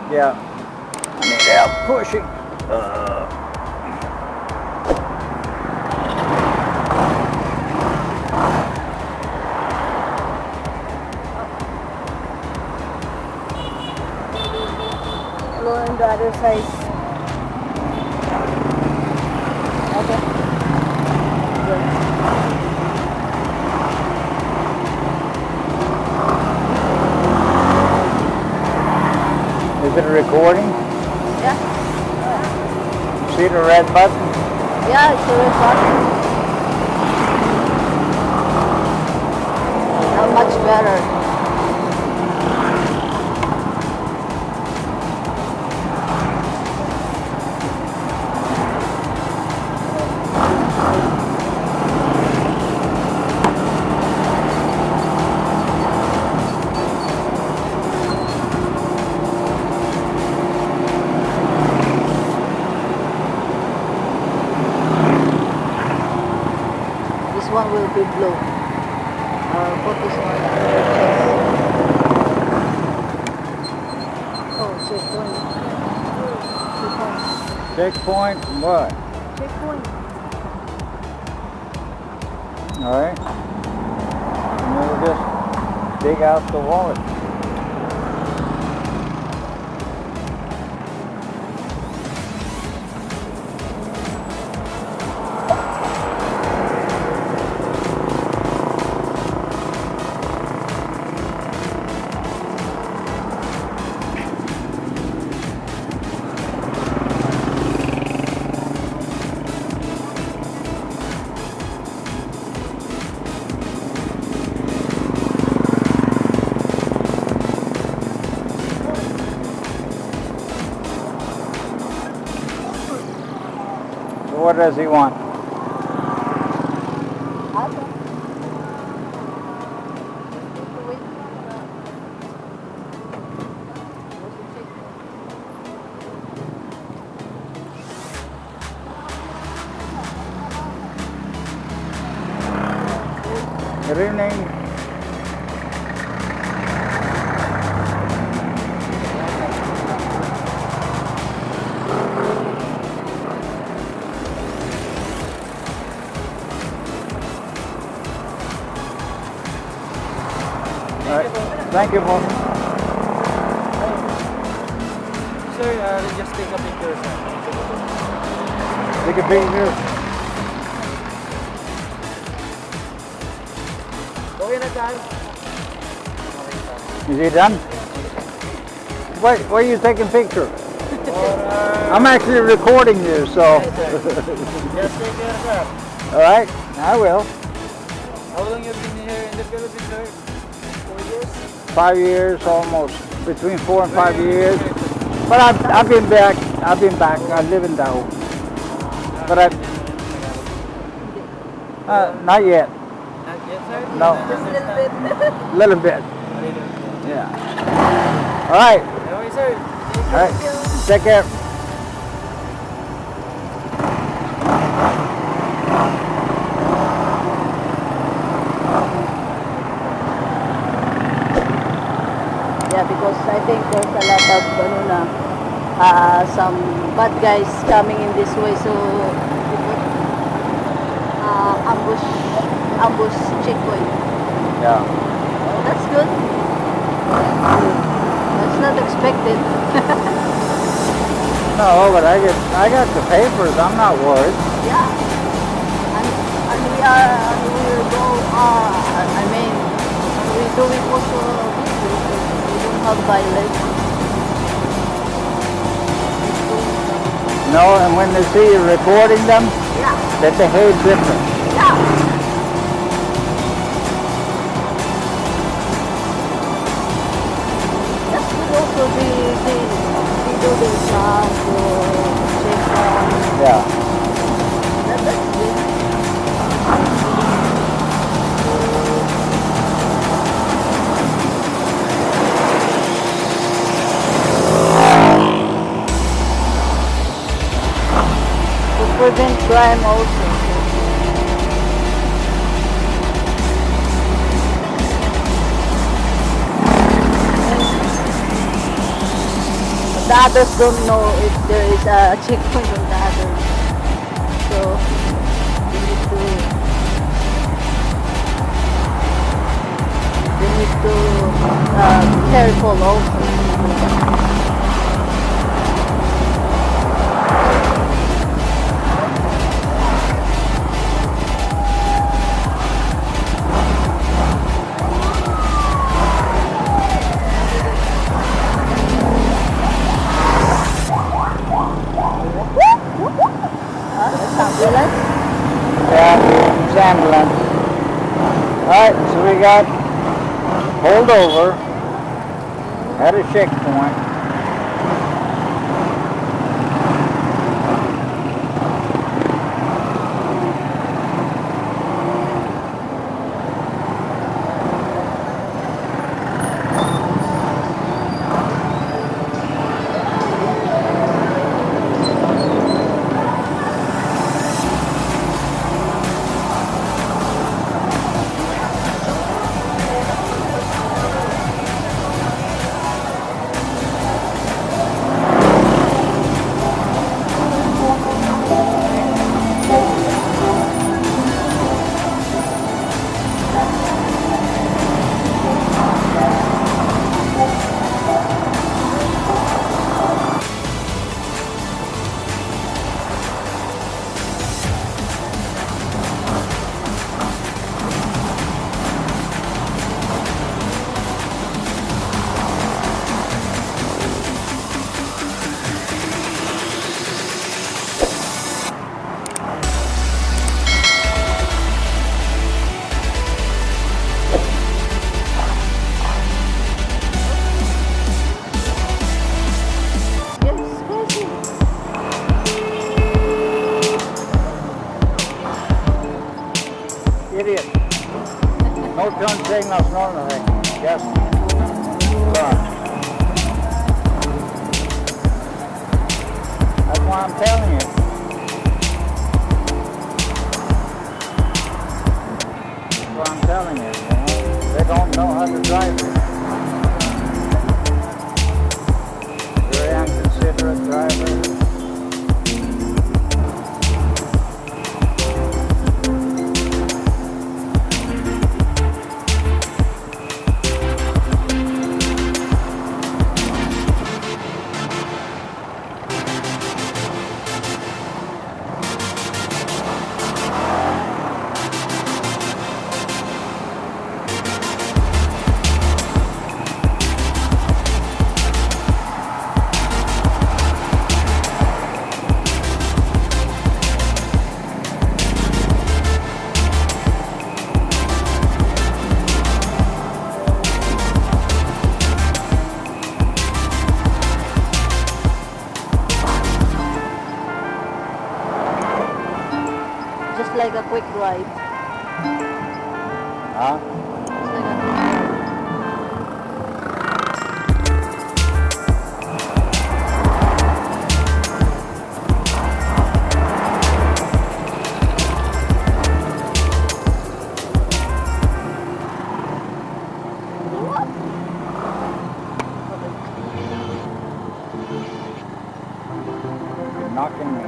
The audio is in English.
Yeah. I need help pushing. Go on the other side. Okay. Good. Is it recording? Yeah. See the red button? Yeah, it's a red button. Not much better. This one will be blue. Focus on your chest. Oh, checkpoint. Checkpoint what? Checkpoint. Alright. And we'll just dig out the wallet. So what does he want? Good evening. Thank you, boss. Sir, just take a picture, sir. Take a picture. Okay na, sir. Is he done? Why are you taking picture? I'm actually recording you, so. Just take care, sir. All right, I will. How long have you been here in the Philippines, sir? 4 years? 5 years almost, between 4 and 5 years. But I've been back. I live in Dao. But not yet. Not yet, sir? No. Just a little bit. Little bit. Yeah. All right. Okay, sir. All right. Take care. Yeah, because I think there's a lot of some bad guys coming in this way, so we put ambush checkpoint. Yeah. That's good. That's not expected. No, but I got the papers. I'm not worried. Yeah. And we will go. I mean, we do it also. We don't have violation. No, and when they see you recording them, Yeah. they behave different. Yeah. That could also be we do the exam for check Yeah. that's good. To prevent crime also. the others don't know if there is a checkpoint on the others. So you need to be careful also. Ambulance? Yeah, it's ambulance. Alright, so we got pulled over at a checkpoint. Yes, crazy. Idiot. No turn signals, no nothing. Just run. That's why I'm telling you. That's why I'm telling you, They don't know how to drive it. Very inconsiderate driver. Just like a quick ride. Huh? Just like a quick ride. You're knocking me.